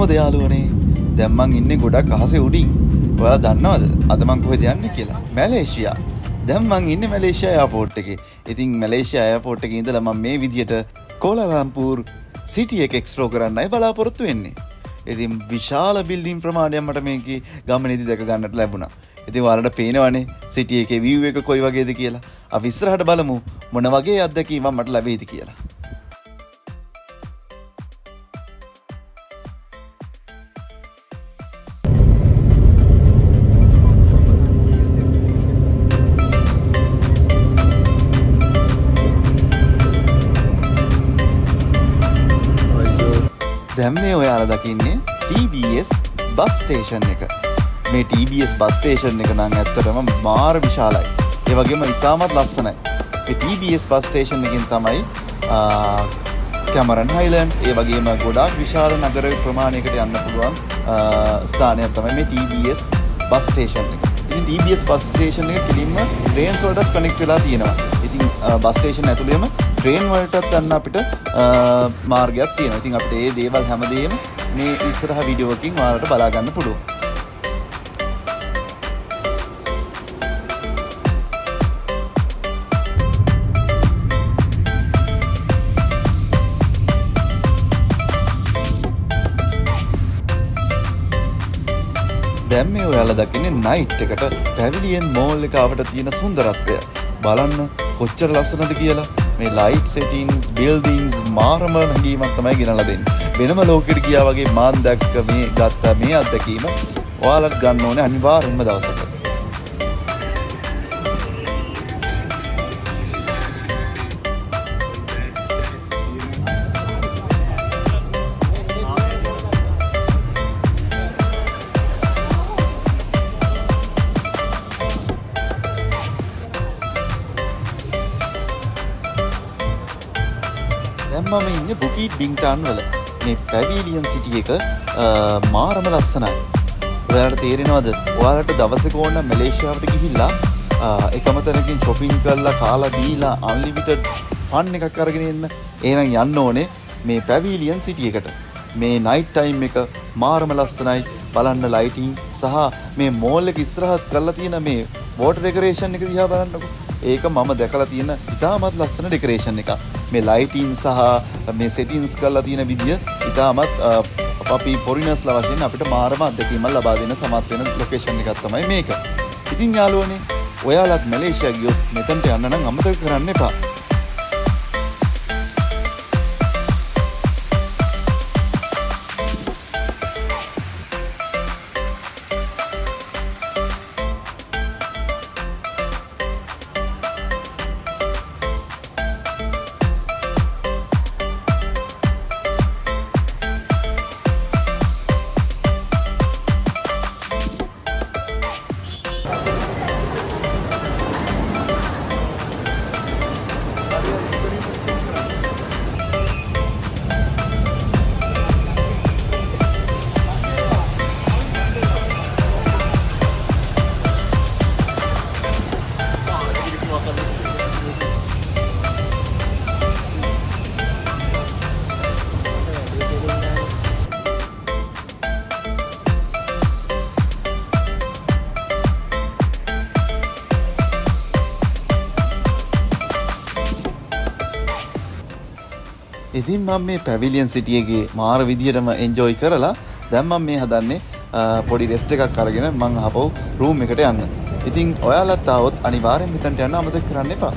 මොකද යාළුවනේ දැන් මං ඉන්නේ ගොඩක් අහසේ උඩින්. ඔයාලා දන්නවද අද මං කොහෙද යන්නේ කියලා? මැලේසියා. දැන් මං ඉන්නේ මැලේසියා එයාපෝට් එකේ. ඉතින් මැලේසියා එයාපෝට් එකේ ඉඳලා මම මේ විදියට කෝලාලම්පූර් සිටි එක එක්ස්ප්ලෝර් කරන්නයි බලාපොරොත්තු වෙන්නේ. ඉතින් විශාල බිල්ඩින් ප්‍රමාණයක් මට මේකේ ගමනේදී දැක ගන්නට ලැබුණා. ඉතින් ඔයාලට පේනවනේ සිටි එකේ view එක කොයි වගේද කියලා. අපි ඉස්සරහට බලමු මොන වගේ අත්දැකීමක් මට ලැබෙයිද කියලා. දැන් මේ ඔයාලා දකින්නේ TBS බස් ස්ටේෂන් එක. මේ TBS බස් ස්ටේෂන් එක නම් ඇත්තටම මාර විශාලයි. ඒ වගේම ඉතාමත් ලස්සනයි. මේ TBS බස් ස්ටේෂන් එකෙන් තමයි කැමරන් හයිලන්ඩ්ස් ඒ වගේම ගොඩාක් විශාල නගර ප්‍රමාණයකට යන්න පුළුවන් ස්ථානයක් තමයි මේ TBS බස් ස්ටේෂන් එක. ඉතින් TBS බස් ස්ටේෂන් එක කෙලින්ම ට්‍රේන්ස් වලට කනෙක්ට් වෙලා තියෙනවා. ඉතින් බස් ස්ටේෂන් ඇතුළේම ට්‍රේන් වලටත් යන්න අපිට මාර්ගයක් තියෙනවා. ඉතින් අපිට මේ දේවල් හැමදේම මේ ඉස්සරහ වීඩියෝ එකකින් ඔයාලට බලා ගන්න පුළුවන්. දැන් මේ ඔයාලා දකින්නේ නයිට් එකට පැවිලියන් මෝල් එක ආවට තියෙන සුන්දරත්වය. බලන්න කොච්චර ලස්සනද කියලා. මේ ලයිට් සෙටින්ග්ස් බිල්ඩින්ග්ස් මාරම හැඟීමක් තමයි ගෙනලා දෙන්නේ. වෙනම ලෝකෙට ගියා වගේ මාන් දැක්ක මේ ගත්ත මේ අත්දැකීම ඔයාලත් ගන්න ඕනේ අනිවාර්යෙන්ම දවසක. මම ඉන්නේ බුකීට් බින්ටන් වල. මේ පැවිලියන් සිටි එක මාරම ලස්සනයි. ඔයාලට තේරෙනවද? ඔයාලට දවසක ඕන මැලේසියාවට ගිහිල්ලා එකම තැනකින් shopping කරලා කාලා බීලා unlimited fun එකක් අරගෙන එන්න. එහෙනම් යන්න ඕනේ මේ පැවිලියන් සිටි එකට. මේ night time එක මාරම ලස්සනයි. බලන්න lighting සහ මේ mall එක ඉස්සරහත් කරලා තියෙන මේ water decoration එක දිහා බලන්නකො. ඒක මම දැකලා තියෙන ඉතාමත් ලස්සන ඩෙකොරේෂන් එකක්. මේ ලයිටින් සහ මේ සෙටින්ස් කරලා තියෙන විදිය ඉතාමත් අපි ෆොරිනර්ස්ලා වශයෙන් අපිට මාරම අත්දැකීමක් ලබා දෙන සමත් වෙන ලොකේෂන් එකක් තමයි මේක. ඉතින් යාළුවනේ ඔයාලත් මැලේසියා ගියොත් මෙතනට යන්න නම් අමතක කරන්න එපා. ඉතින් මම මේ පැවිලියන් සිටි එකේ මාර විදියටම එන්ජොයි කරලා දැන් මම මේ හදන්නේ පොඩි රෙස්ට් එකක් අරගෙන මම ආපහු රූම් එකට යන්න. ඉතින් ඔයාලත් ආවොත් අනිවාර්යෙන් මෙතනට යන්න අමතක කරන්න එපා.